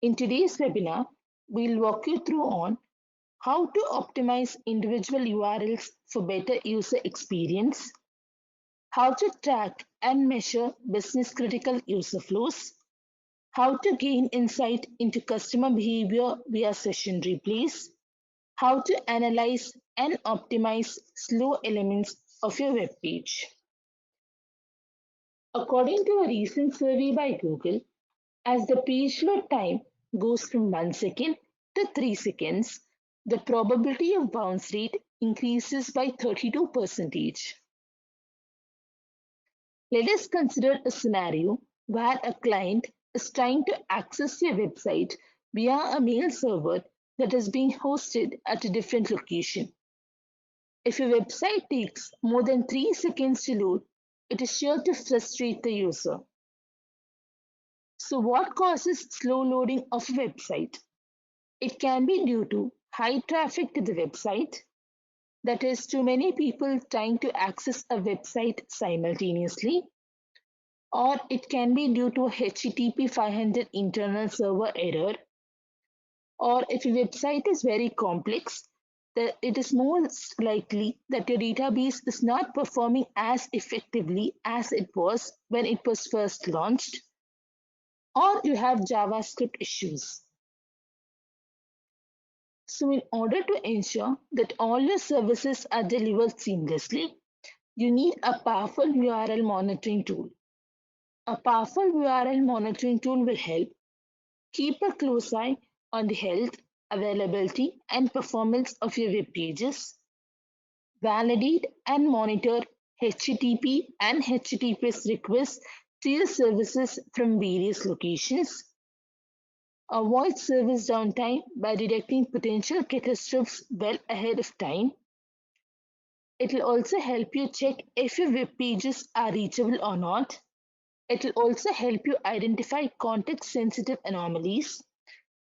In today's webinar, we'll walk you through on how to optimize individual URLs for better user experience, how to track and measure business critical user flows, how to gain insight into customer behavior via session replays, how to analyze and optimize slow elements of your web page. According to a recent survey by Google, as the page load time goes from 1 second to 3 seconds, the probability of bounce rate increases by 32%. Let us consider a scenario where a client is trying to access your website via a mail server that is being hosted at a different location. If your website takes more than 3 seconds to load, it is sure to frustrate the user. So, what causes slow loading of a website? It can be due to high traffic to the website, that is, too many people trying to access a website simultaneously, or it can be due to a HTTP 500 internal server error, or if your website is very complex, it is most likely that your database is not performing as effectively as it was when it was first launched, or you have JavaScript issues. So in order to ensure that all your services are delivered seamlessly, you need a powerful URL monitoring tool. A powerful URL monitoring tool will help keep a close eye on the health, availability, and performance of your web pages, validate and monitor HTTP and HTTPS requests to your services from various locations, avoid service downtime by detecting potential catastrophes well ahead of time. It will also help you check if your web pages are reachable or not. It will also help you identify context-sensitive anomalies.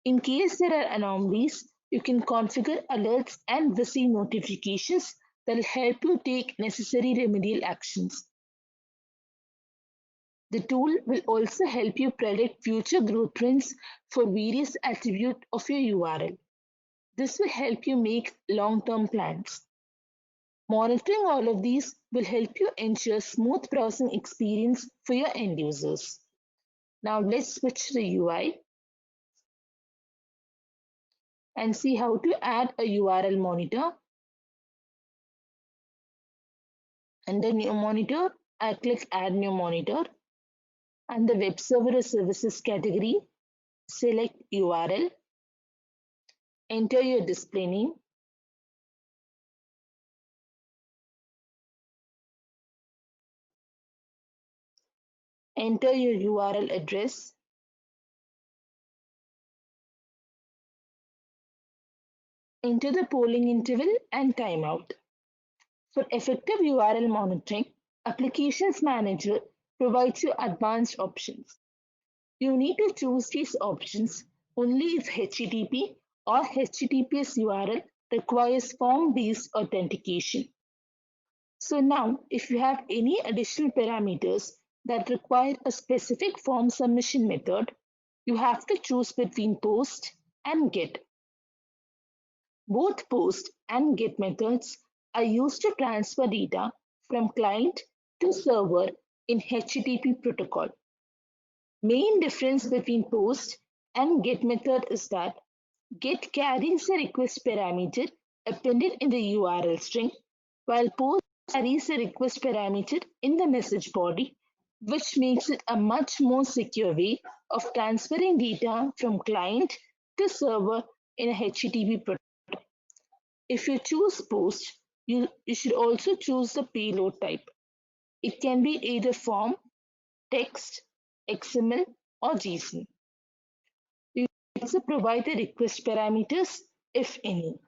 In case there are anomalies, you can configure alerts and receive notifications that will help you take necessary remedial actions. The tool will also help you predict future growth trends for various attributes of your URL. This will help you make long-term plans. Monitoring all of these will help you ensure smooth browsing experience for your end users. Now let's switch to the UI and see how to add a URL monitor. Under New Monitor, I click Add New Monitor. Under Web Server Services category, select URL. Enter your display name. Enter your URL address. Enter the polling interval and timeout. For effective URL monitoring, Applications Manager provides you advanced options. You need to choose these options only if HTTP or HTTPS URL requires form-based authentication. So now, if you have any additional parameters that require a specific form submission method, you have to choose between POST and GET. Both POST and GET methods are used to transfer data from client to server in HTTP protocol. Main difference between POST and GET method is that GET carries a request parameter appended in the URL string, while POST carries a request parameter in the message body, which makes it a much more secure way of transferring data from client to server in a HTTP protocol. If you choose POST, you should also choose the payload type. It can be either form, text, XML, or JSON. You also provide the request parameters, if any.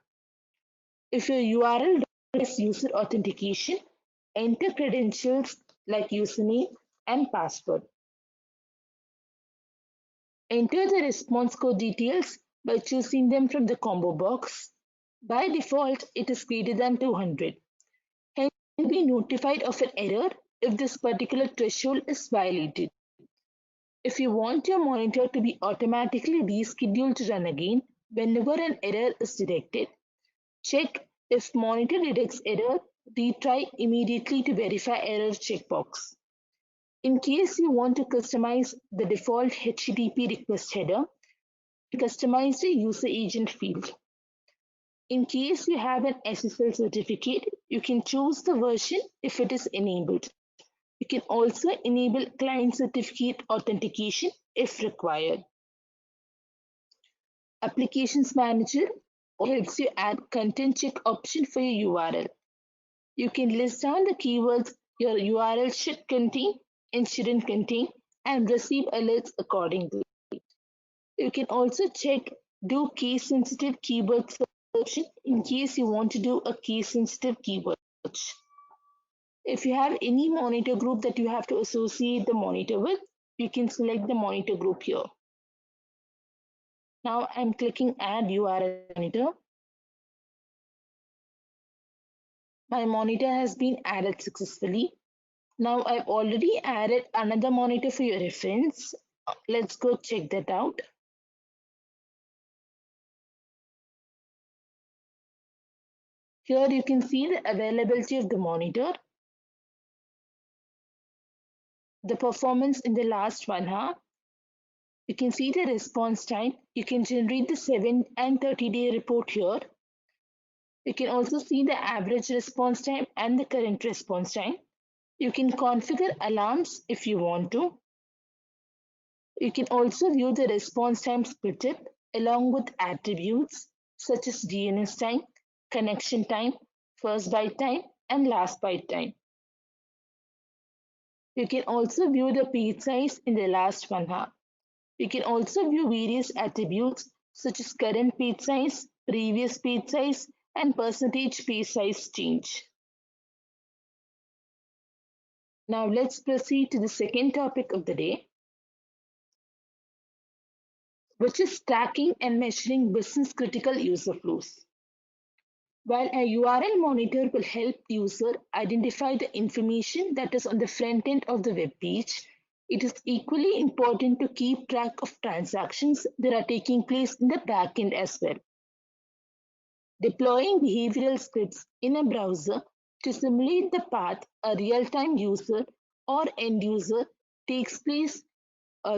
If your URL has user authentication, enter credentials like username and password. Enter the response code details by choosing them from the combo box. By default, it is greater than 200. Hence, you will be notified of an error if this particular threshold is violated. If you want your monitor to be automatically rescheduled to run again whenever an error is detected, check if monitor detects error, retry immediately to verify error checkbox. In case you want to customize the default HTTP request header, customize the user agent field. In case you have an SSL certificate, you can choose the version if it is enabled. You can also enable client certificate authentication if required. Applications Manager helps you add content check option for your URL. You can list down the keywords your URL should contain and shouldn't contain and receive alerts accordingly. You can also check do case sensitive keyword search in case you want to do a case sensitive keyword search. If you have any monitor group that you have to associate the monitor with, you can select the monitor group here. Now I'm clicking add URL monitor. My monitor has been added successfully. Now I've already added another monitor for your reference. Let's go check that out. Here you can see the availability of the monitor, the performance in the last 1 hour. You can see the response time. You can generate the 7 and 30-day report here. You can also see the average response time and the current response time. You can configure alarms if you want to. You can also view the response time split up along with attributes such as DNS time, connection time, first byte time, and last byte time. You can also view the page size in the last 1 hour. You can also view various attributes such as current page size, previous page size, and percentage page size change. Now let's proceed to the second topic of the day, which is tracking and measuring business critical user flows. While a URL monitor will help the user identify the information that is on the front end of the web page, it is equally important to keep track of transactions that are taking place in the back end as well. Deploying behavioral scripts in a browser to simulate the path a real-time user or end user takes place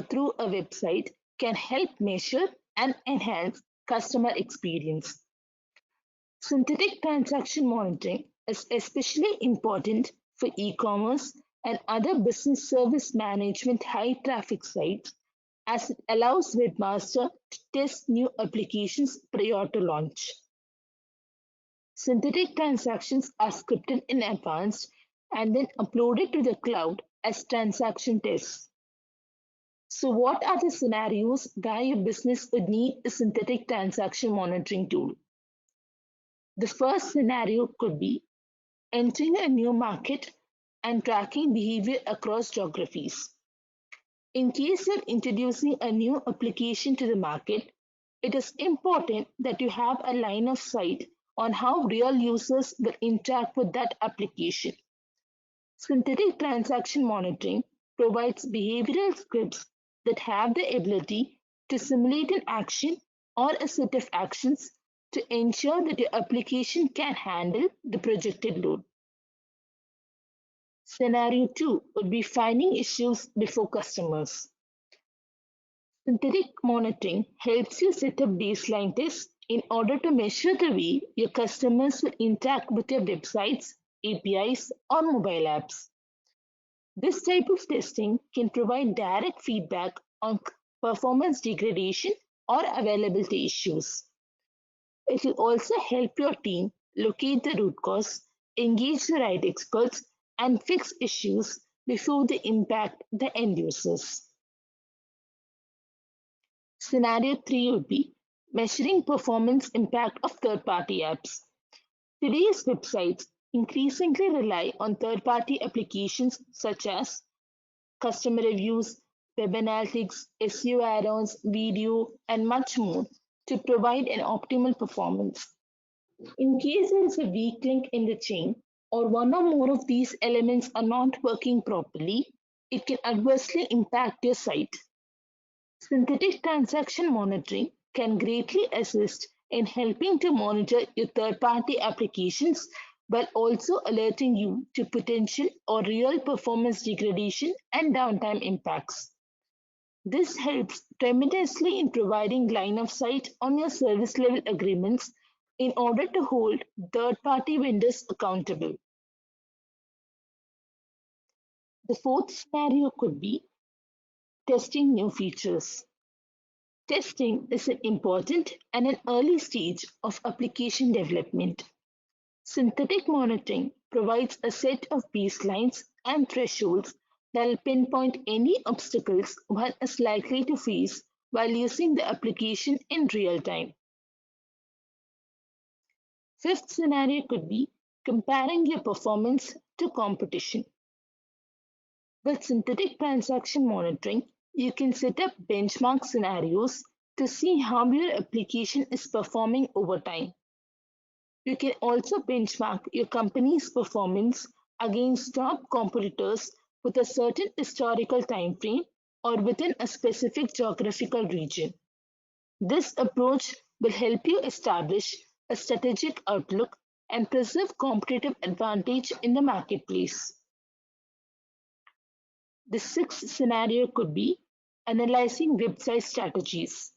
through a website can help measure and enhance customer experience. Synthetic transaction monitoring is especially important for e-commerce and other business service management high traffic sites as it allows webmaster to test new applications prior to launch. Synthetic transactions are scripted in advance and then uploaded to the cloud as transaction tests. So, what are the scenarios where your business would need a synthetic transaction monitoring tool? The first scenario could be entering a new market and tracking behavior across geographies. In case you're introducing a new application to the market, it is important that you have a line of sight on how real users will interact with that application. Synthetic transaction monitoring provides behavioral scripts that have the ability to simulate an action or a set of actions to ensure that your application can handle the projected load. Scenario 2 would be finding issues before customers. Synthetic monitoring helps you set up baseline tests in order to measure the way your customers will interact with your websites, APIs, or mobile apps. This type of testing can provide direct feedback on performance degradation or availability issues. It will also help your team locate the root cause, engage the right experts, and fix issues before they impact the end users. Scenario 3 would be measuring performance impact of third-party apps. Today's websites increasingly rely on third-party applications such as customer reviews, web analytics, SEO add-ons, video, and much more to provide an optimal performance. In case there is a weak link in the chain or one or more of these elements are not working properly, it can adversely impact your site. Synthetic transaction monitoring can greatly assist in helping to monitor your third party applications while also alerting you to potential or real performance degradation and downtime impacts. This helps tremendously in providing line of sight on your service level agreements in order to hold third party vendors accountable. The fourth scenario could be testing new features. Testing is an important and an early stage of application development. Synthetic monitoring provides a set of baselines and thresholds that will pinpoint any obstacles one is likely to face while using the application in real time. Fifth scenario could be comparing your performance to competition. With synthetic transaction monitoring, you can set up benchmark scenarios to see how your application is performing over time. You can also benchmark your company's performance against top competitors with a certain historical time frame or within a specific geographical region. This approach will help you establish a strategic outlook and preserve competitive advantage in the marketplace. The sixth scenario could be analyzing website strategies.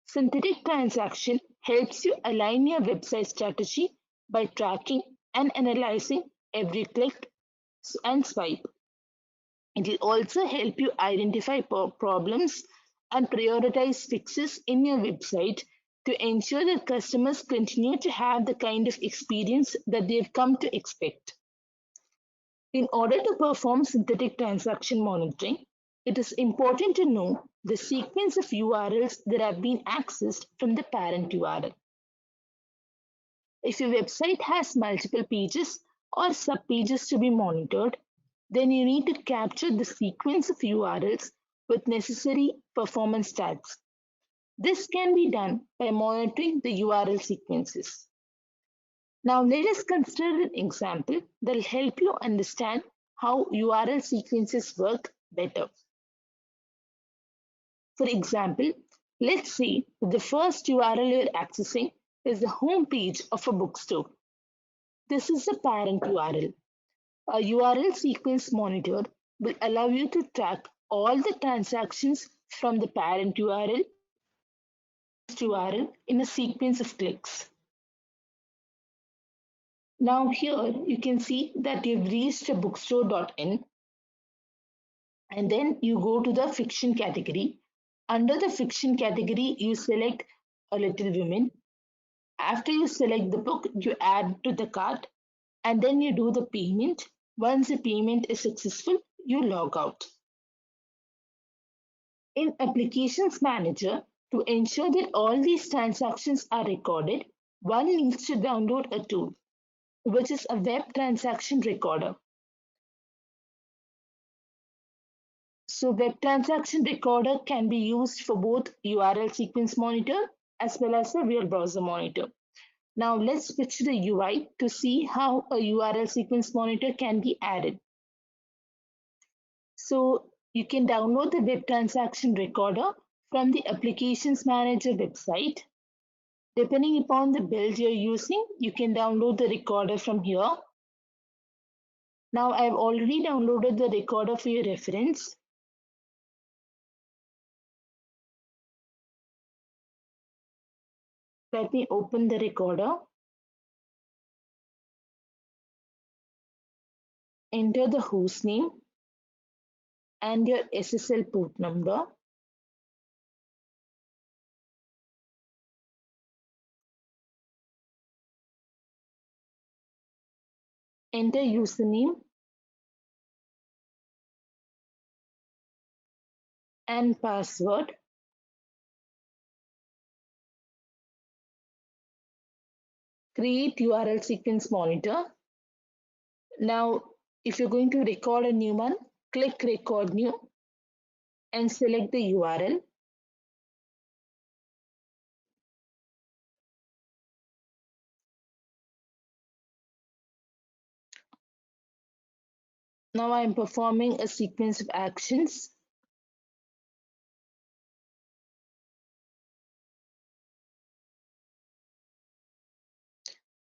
Synthetic transaction helps you align your website strategy by tracking and analyzing every click and swipe. It will also help you identify problems and prioritize fixes in your website to ensure that customers continue to have the kind of experience that they've come to expect. In order to perform synthetic transaction monitoring, it is important to know the sequence of URLs that have been accessed from the parent URL. If your website has multiple pages or subpages to be monitored, then you need to capture the sequence of URLs with necessary performance tags. This can be done by monitoring the URL sequences. Now let us consider an example that will help you understand how URL sequences work better. For example, let's say the first URL you're accessing is the home page of a bookstore. This is the parent URL. A URL sequence monitor will allow you to track all the transactions from the parent URL URL in a sequence of clicks. Now here you can see that you've reached a bookstore.in and then you go to the fiction category. Under the fiction category, you select A Little Women. After you select the book, you add to the cart and then you do the payment. Once the payment is successful, you log out. In Applications Manager, to ensure that all these transactions are recorded, one needs to download a tool, which is a web transaction recorder. So Web Transaction Recorder can be used for both URL sequence monitor as well as a real browser monitor. Now let's switch to the UI to see how a URL sequence monitor can be added. So you can download the Web Transaction Recorder from the Applications Manager website. Depending upon the build you're using, you can download the recorder from here. Now I've already downloaded the recorder for your reference. Let me open the recorder. Enter the host name and your SSL port number. Enter username and password. Create URL sequence monitor. Now, if you're going to record a new one, click record new and select the URL. Now I'm performing a sequence of actions.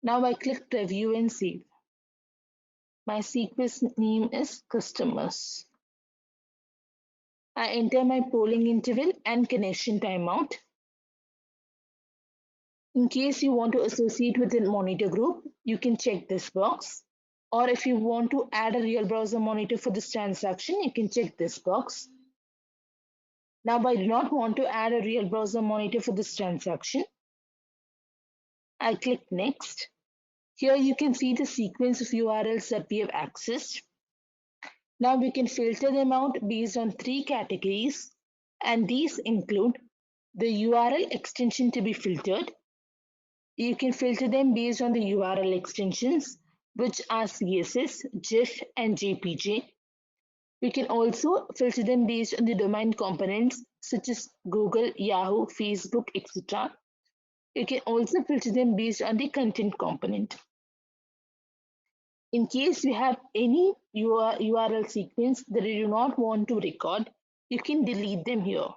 Now I click Review and Save. My sequence name is Customers. I enter my polling interval and connection timeout. In case you want to associate with a monitor group, you can check this box. Or if you want to add a real browser monitor for this transaction, you can check this box. Now, I do not want to add a real browser monitor for this transaction. I click Next. Here you can see the sequence of URLs that we have accessed. Now we can filter them out based on 3 categories, and these include the URL extension to be filtered. You can filter them based on the URL extensions, which are CSS, GIF, and JPG. We can also filter them based on the domain components such as Google, Yahoo, Facebook, etc. You can also filter them based on the content component. In case you have any URL sequence that you do not want to record, you can delete them here.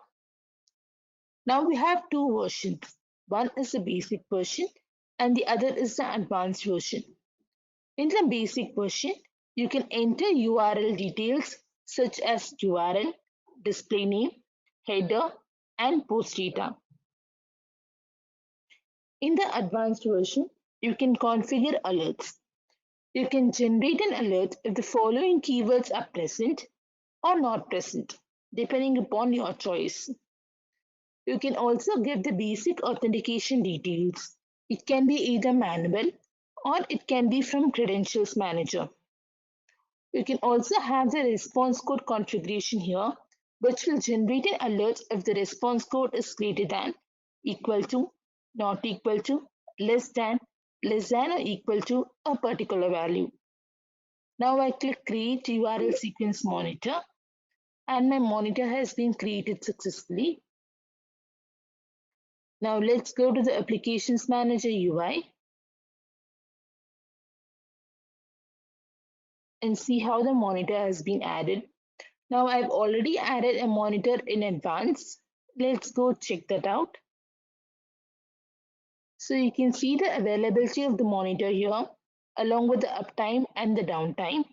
Now we have two versions. One is the basic version and the other is the advanced version. In the basic version, you can enter URL details such as URL, display name, header, and post data. In the advanced version, you can configure alerts. You can generate an alert if the following keywords are present or not present, depending upon your choice. You can also give the basic authentication details. It can be either manual or it can be from Credentials Manager. You can also have the response code configuration here, which will generate an alert if the response code is greater than, equal to, not equal to, less than or equal to a particular value. Now I click Create URL Sequence Monitor and my monitor has been created successfully. Now let's go to the Applications Manager UI and see how the monitor has been added. Now I've already added a monitor in advance. Let's go check that out. So you can see the availability of the monitor here along with the uptime and the downtime.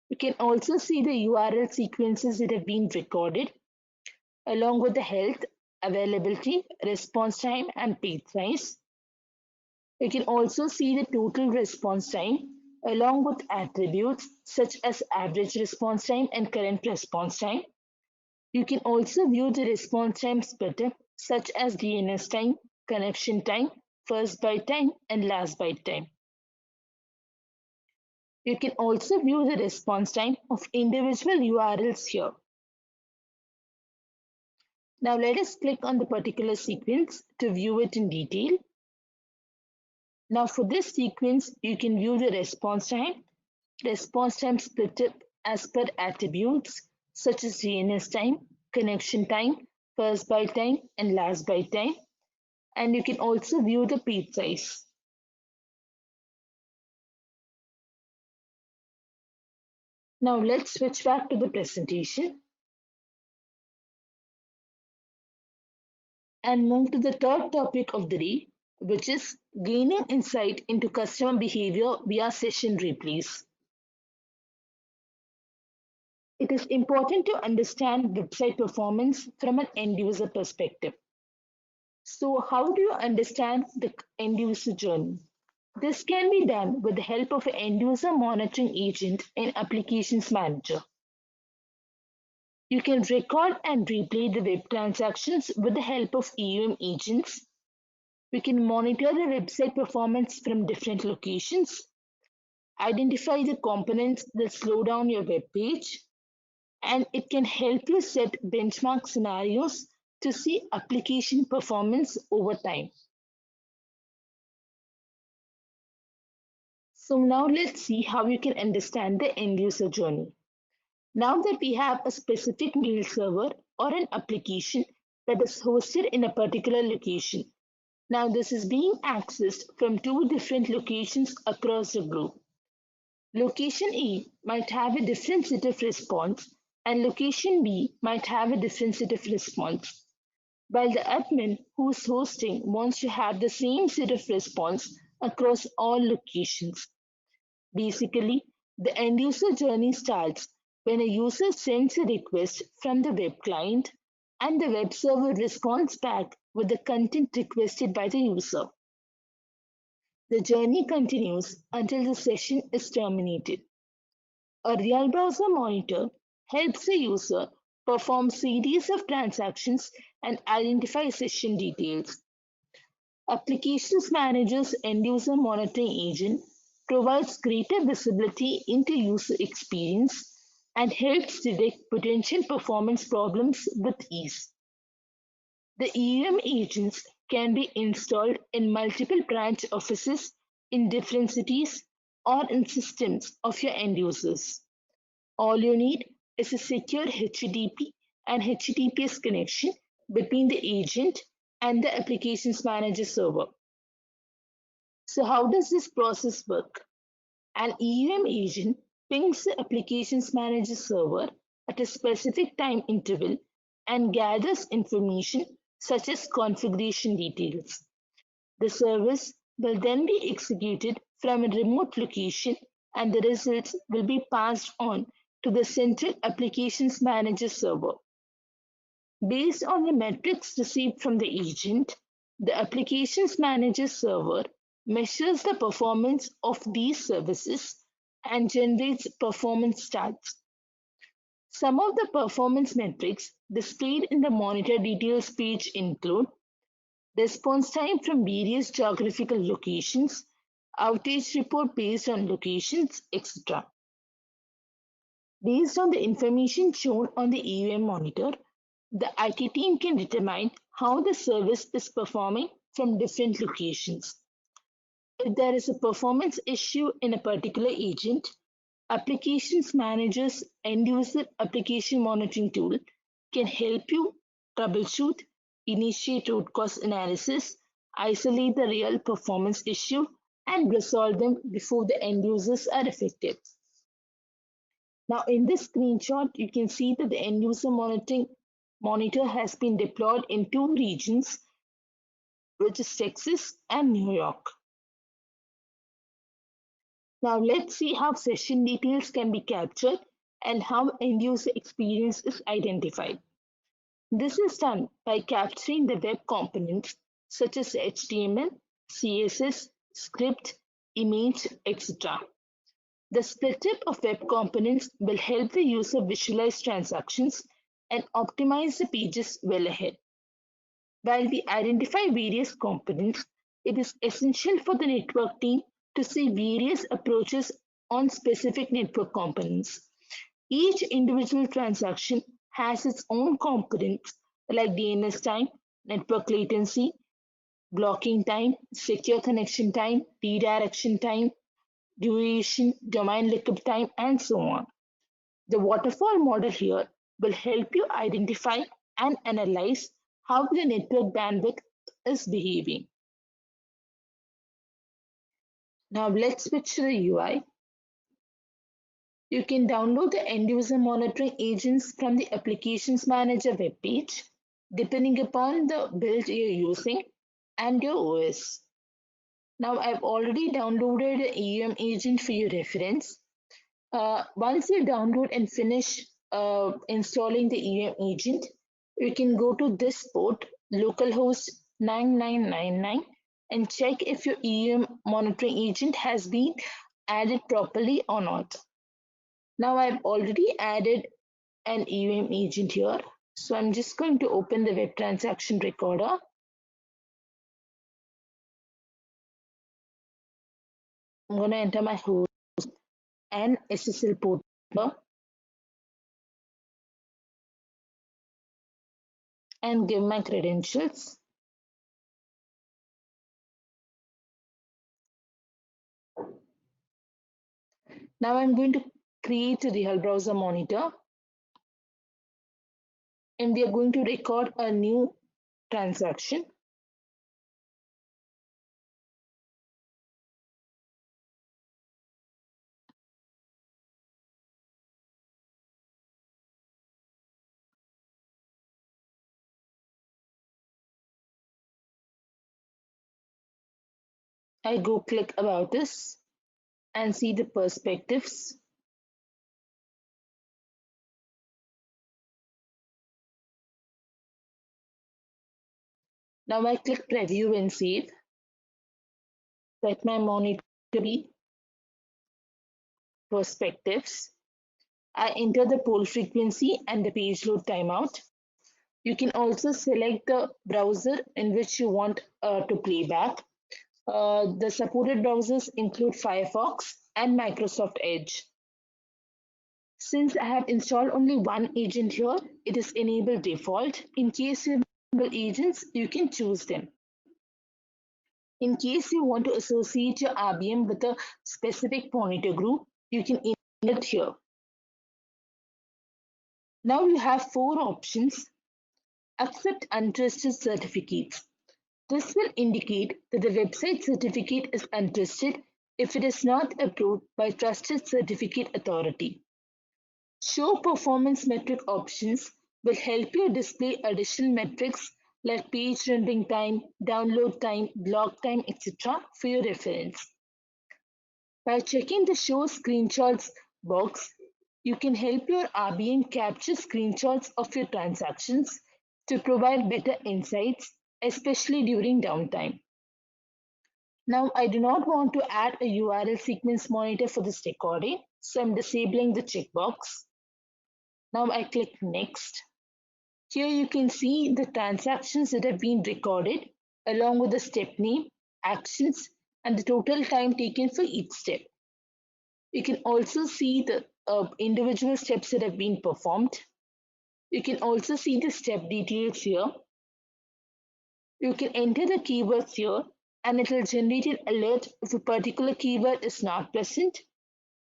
You can also see the URL sequences that have been recorded along with the health, availability, response time, and page size. You can also see the total response time along with attributes such as average response time and current response time. You can also view the response time split such as DNS time, connection time, first byte time, and last byte time. You can also view the response time of individual URLs here. Now let us click on the particular sequence to view it in detail. Now for this sequence, you can view the response time split up as per attributes such as DNS time, connection time, first byte time, and last byte time. And you can also view the page size. Now let's switch back to the presentation and move to the third topic of the day, which is gaining insight into customer behavior via session replays. It is important to understand website performance from an end user perspective. So, how do you understand the end user journey? This can be done with the help of an end user monitoring agent in Applications Manager. You can record and replay the web transactions with the help of EUM agents. We can monitor the website performance from different locations, identify the components that slow down your web page, and it can help you set benchmark scenarios to see application performance over time. So now let's see how you can understand the end user journey. Now that we have a specific mail server or an application that is hosted in a particular location, now this is being accessed from two different locations across the globe. Location A might have a different set of response and location B might have a different set of response. While the admin who is hosting wants to have the same set of response across all locations. Basically, the end user journey starts when a user sends a request from the web client and the web server responds back with the content requested by the user. The journey continues until the session is terminated. A real browser monitor helps the user perform series of transactions and identify session details. Applications Manager's end user monitoring agent provides greater visibility into user experience and helps detect potential performance problems with ease. The EUM agents can be installed in multiple branch offices in different cities or in systems of your end users. All you need is a secure HTTP and HTTPS connection between the agent and the Applications Manager server. So, how does this process work? An EUM agent pings the Applications Manager server at a specific time interval and gathers information such as configuration details. The service will then be executed from a remote location and the results will be passed on to the central Applications Manager server. Based on the metrics received from the agent, the Applications Manager server measures the performance of these services and generates performance stats. Some of the performance metrics displayed in the monitor details page include response time from various geographical locations, outage report based on locations, etc. Based on the information shown on the EUM monitor, the IT team can determine how the service is performing from different locations. If there is a performance issue in a particular agent, Applications Manager's end user application monitoring tool can help you troubleshoot, initiate root cause analysis, isolate the real performance issue, and resolve them before the end users are affected. Now, in this screenshot, you can see that the end user monitoring monitor has been deployed in two regions, which is Texas and New York. Now, let's see how session details can be captured and how end user experience is identified. This is done by capturing the web components such as HTML, CSS, script, image, etc. The split up of web components will help the user visualize transactions and optimize the pages well ahead. While we identify various components, it is essential for the network team to see various approaches on specific network components. Each individual transaction has its own components like DNS time, network latency, blocking time, secure connection time, redirection time, duration, domain lookup time, and so on. The waterfall model here will help you identify and analyze how the network bandwidth is behaving. Now let's switch to the UI. You can download the end user monitoring agents from the Applications Manager webpage, depending upon the build you're using and your OS. Now I've already downloaded the EUM agent for your reference. Once you download and finish installing the EUM agent, you can go to this port, localhost 9999, and check if your EUM monitoring agent has been added properly or not. Now I've already added an EUM agent here. So I'm just going to open the web transaction recorder. I'm going to enter my host and SSL port number and give my credentials. Now I'm going to create a real browser monitor and we are going to record a new transaction. I go click about this and see the perspectives. Now I click preview and save. Let my monitor be perspectives. I enter the poll frequency and the page load timeout. You can also select the browser in which you want to play back. The supported browsers include Firefox and Microsoft Edge. Since I have installed only one agent here, it is enabled default. In case you have multiple agents, you can choose them. In case you want to associate your RBM with a specific monitor group, you can enable it here. Now you have four options. Accept untrusted certificates. This will indicate that the website certificate is untrusted if it is not approved by Trusted Certificate Authority. Show performance metric options will help you display additional metrics like page rendering time, download time, block time, etc. for your reference. By checking the Show Screenshots box, you can help your RBM capture screenshots of your transactions to provide better insights, especially during downtime. Now, I do not want to add a URL sequence monitor for this recording, so I'm disabling the checkbox. Now I click Next. Here you can see the transactions that have been recorded along with the step name, actions, and the total time taken for each step. You can also see the individual steps that have been performed. You can also see the step details here. You can enter the keywords here and it will generate an alert if a particular keyword is not present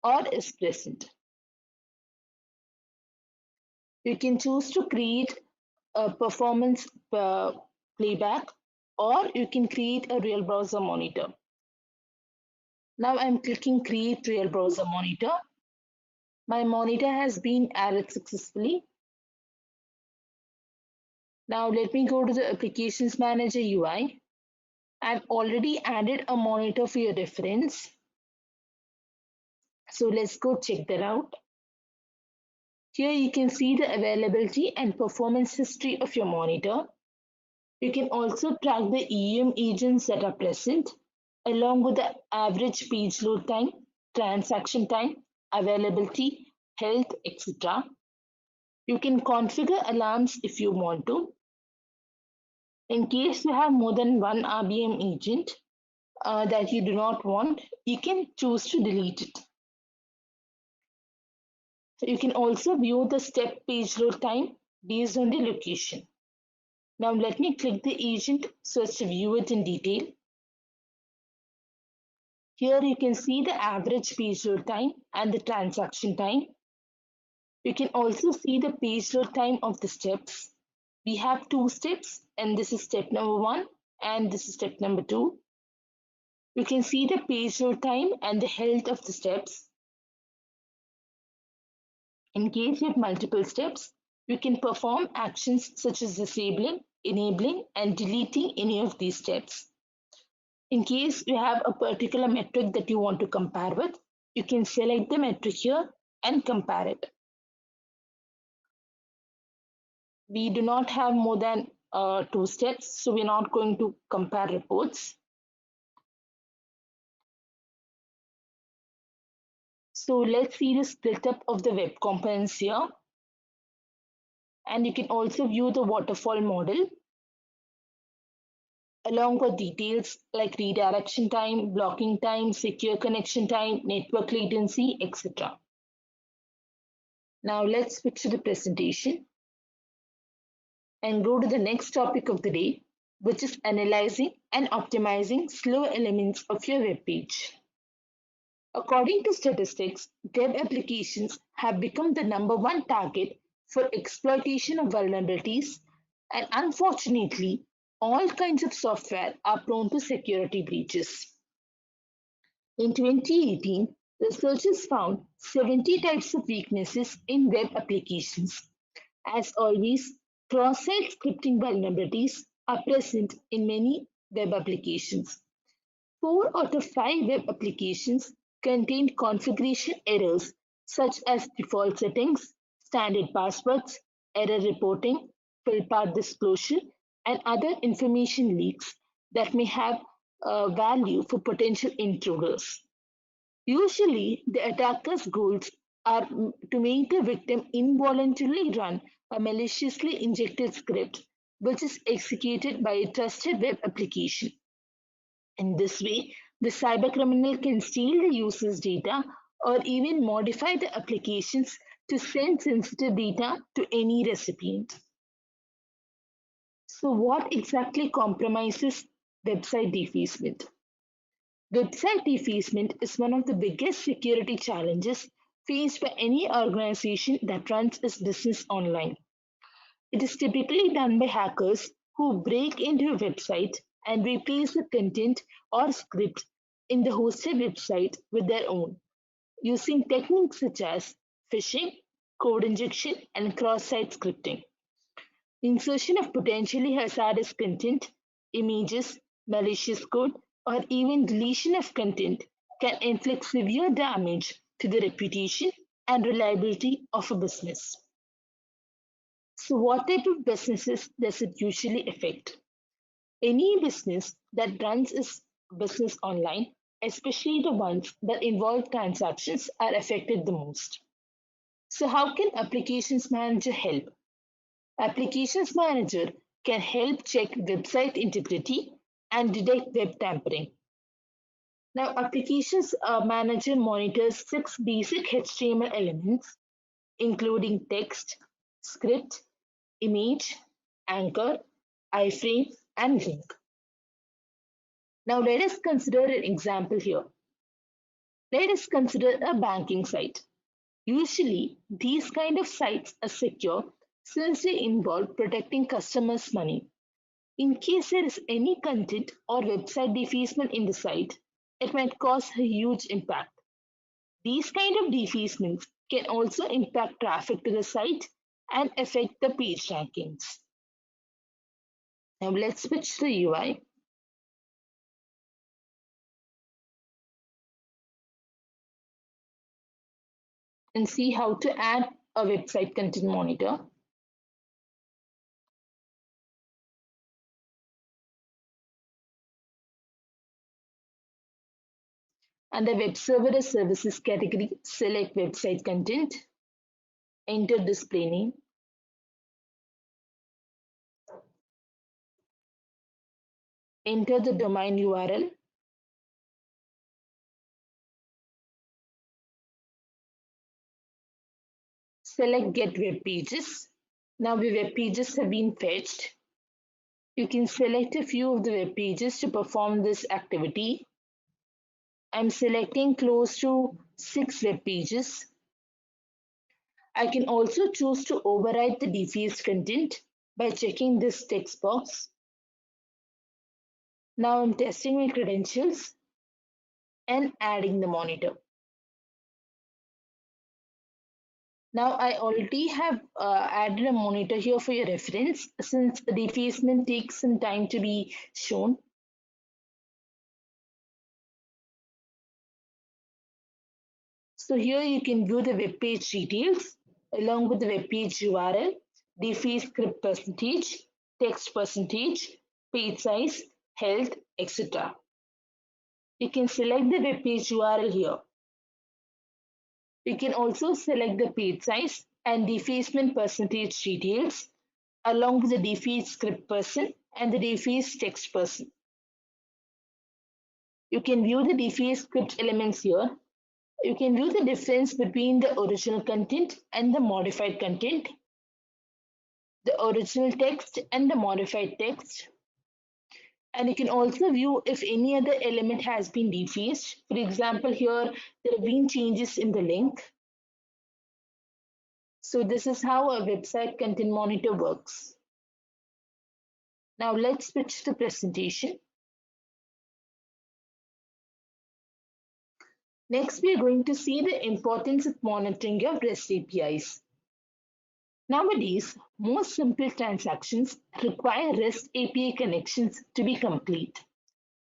or is present. You can choose to create a performance playback or you can create a real browser monitor. Now I'm clicking create real browser monitor. My monitor has been added successfully. Now let me go to the Applications Manager UI. I've already added a monitor for your reference. So let's go check that out. Here you can see the availability and performance history of your monitor. You can also track the EUM agents that are present along with the average page load time, transaction time, availability, health, etc. You can configure alarms if you want to. In case you have more than one RBM agent that you do not want, you can choose to delete it. So you can also view the step page load time based on the location. Now let me click the agent so as to view it in detail. Here you can see the average page load time and the transaction time. You can also see the page load time of the steps. We have two steps and this is step number 1 and this is step number 2. You can see the page load time and the health of the steps. In case you have multiple steps, you can perform actions such as disabling, enabling, and deleting any of these steps. In case you have a particular metric that you want to compare with, you can select the metric here and compare it. We do not have more than 2 steps, so we're not going to compare reports. So let's see the split up of the web components here. And you can also view the waterfall model along with details like redirection time, blocking time, secure connection time, network latency, etc. Now let's switch to the presentation and go to the next topic of the day, which is analyzing and optimizing slow elements of your web page. According to statistics, web applications have become the #1 target for exploitation of vulnerabilities, and unfortunately, all kinds of software are prone to security breaches. In 2018, researchers found 70 types of weaknesses in web applications. As always, cross-site scripting vulnerabilities are present in many web applications. 4 out of 5 web applications contain configuration errors such as default settings, standard passwords, error reporting, field path disclosure, and other information leaks that may have value for potential intruders. Usually, the attacker's goals are to make the victim involuntarily run a maliciously injected script which is executed by a trusted web application. In this way, the cybercriminal can steal the user's data or even modify the applications to send sensitive data to any recipient. So, what exactly compromises website defacement? Website defacement is one of the biggest security challenges faced by any organization that runs its business online. It is typically done by hackers who break into a website and replace the content or script in the hosted website with their own, using techniques such as phishing, code injection, and cross site scripting. Insertion of potentially hazardous content, images, malicious code, or even deletion of content can inflict severe damage to the reputation and reliability of a business. So, what type of businesses does it usually affect? Any business that runs its business online, especially the ones that involve transactions, are affected the most. So, how can Applications Manager help? Applications Manager can help check website integrity and detect web tampering. Now, Applications Manager monitors 6 basic HTML elements, including text, script, image, anchor, iframe, and link. Now, let us consider an example here. Let us consider a banking site. Usually, these kind of sites are secure since they involve protecting customers' money. In case there is any content or website defacement in the site, it might cause a huge impact. These kind of defacements can also impact traffic to the site and affect the page rankings. Now let's switch to the UI. And see how to add a website content monitor. Under Web Server Services category, select Website Content, enter display name, enter the domain URL, select Get Web Pages. Now the web pages have been fetched. You can select a few of the web pages to perform this activity. I'm selecting close to 6 web pages. I can also choose to override the defaced content by checking this text box. Now I'm testing my credentials and adding the monitor. Now I already have added a monitor here for your reference since the defacement takes some time to be shown. So here you can view the web page details along with the web page URL, deface script percentage, text percentage, page size, health, etc. You can select the web page URL here. You can also select the page size and defacement percentage details along with the deface script person and the deface text person. You can view the deface script elements here. You can view the difference between the original content and the modified content, the original text and the modified text. And you can also view if any other element has been defaced. For example, here there have been changes in the link. So this is how a website content monitor works. Now let's switch to presentation. Next, we are going to see the importance of monitoring your REST APIs. Nowadays, most simple transactions require REST API connections to be complete.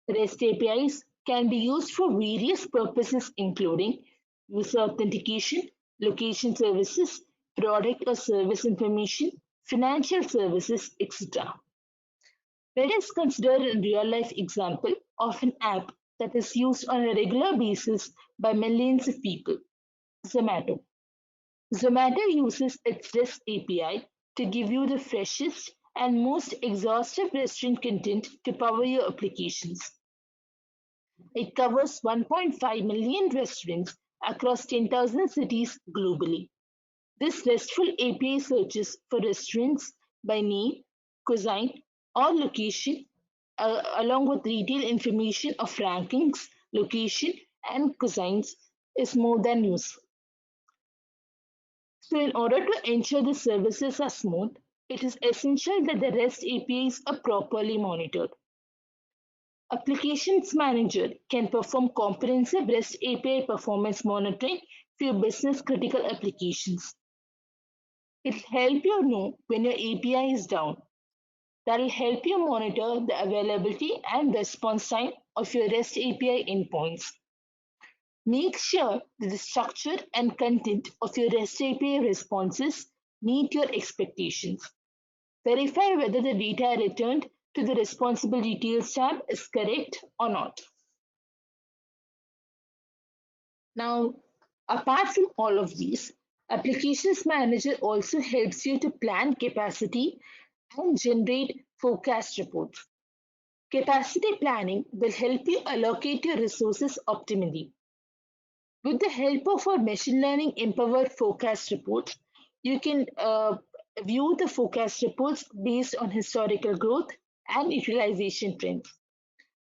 REST APIs can be used for various purposes including user authentication, location services, product or service information, financial services, etc. Let us consider a real-life example of an app that is used on a regular basis by millions of people, Zomato. Zomato uses its REST API to give you the freshest and most exhaustive restaurant content to power your applications. It covers 1.5 million restaurants across 10,000 cities globally. This RESTful API searches for restaurants by name, cuisine, or location, along with detailed information of rankings, location, and cuisines, is more than useful. So, in order to ensure the services are smooth, it is essential that the REST APIs are properly monitored. Applications Manager can perform comprehensive REST API performance monitoring for your business critical applications. It will help you know when your API is down. That will help you monitor the availability and response time of your REST API endpoints. Make sure that the structure and content of your REST API responses meet your expectations. Verify whether the data returned to the Responsible Details tab is correct or not. Now, apart from all of these, Applications Manager also helps you to plan capacity and generate forecast reports. Capacity planning will help you allocate your resources optimally. With the help of our machine learning empowered forecast reports, you can view the forecast reports based on historical growth and utilization trends.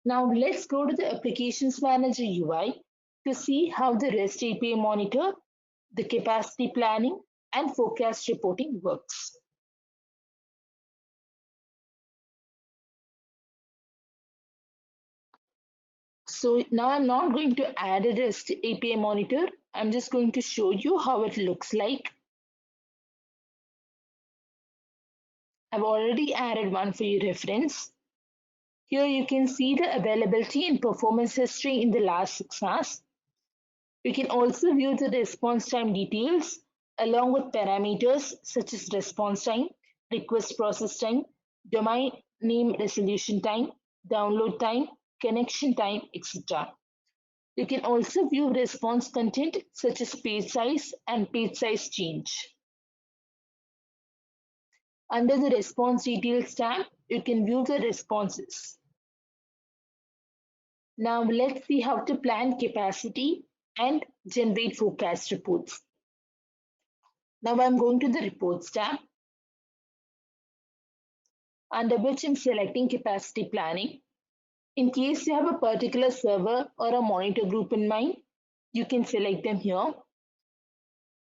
Now let's go to the Applications Manager UI to see how the REST API monitor, the capacity planning, and forecast reporting works. So now I'm not going to add a REST API monitor. I'm just going to show you how it looks like. I've already added one for your reference. Here you can see the availability and performance history in the last 6 hours. You can also view the response time details along with parameters such as response time, request process time, domain name resolution time, download time, connection time, etc. You can also view response content such as page size and page size change. Under the Response Details tab, you can view the responses. Now let's see how to plan capacity and generate forecast reports. Now I'm going to the Reports tab, under which I'm selecting Capacity Planning. In case you have a particular server or a monitor group in mind, you can select them here.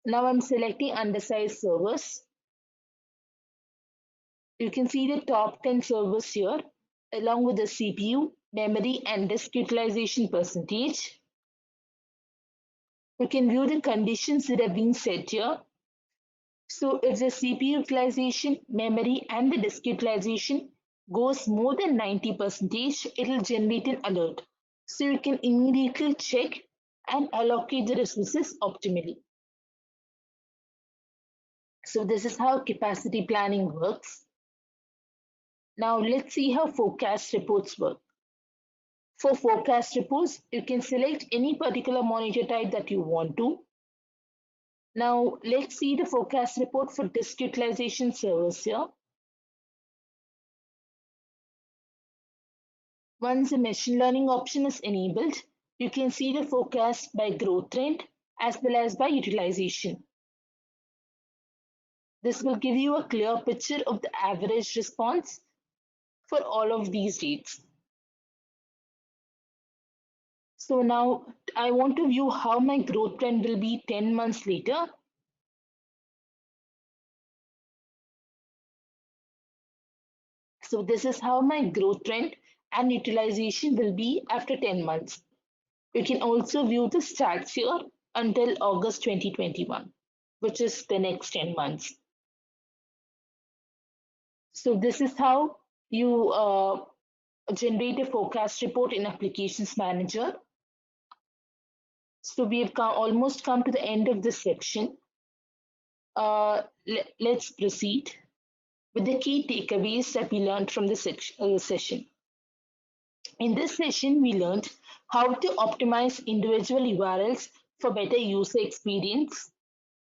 Now I'm selecting undersized servers. You can see the top 10 servers here, along with the CPU, memory, and disk utilization percentage. You can view the conditions that have been set here. So if the CPU utilization, memory, and the disk utilization goes more than 90%, it will generate an alert. So you can immediately check and allocate the resources optimally. So this is how capacity planning works. Now let's see how forecast reports work. For forecast reports, you can select any particular monitor type that you want to. Now let's see the forecast report for disk utilization servers here. Once the machine learning option is enabled, you can see the forecast by growth trend as well as by utilization. This will give you a clear picture of the average response for all of these dates. So now I want to view how my growth trend will be 10 months later. So this is how my growth trend and utilization will be after 10 months. You can also view the stats here until August 2021, which is the next 10 months. So this is how you generate a forecast report in Applications Manager. So we have almost come to the end of this section. Let's proceed with the key takeaways that we learned from the session. In this session, we learned how to optimize individual URLs for better user experience,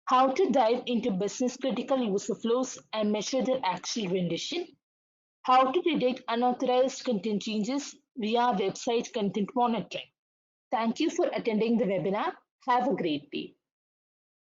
how to dive into business critical user flows and measure their actual rendition, how to detect unauthorized content changes via website content monitoring. Thank you for attending the webinar. Have a great day.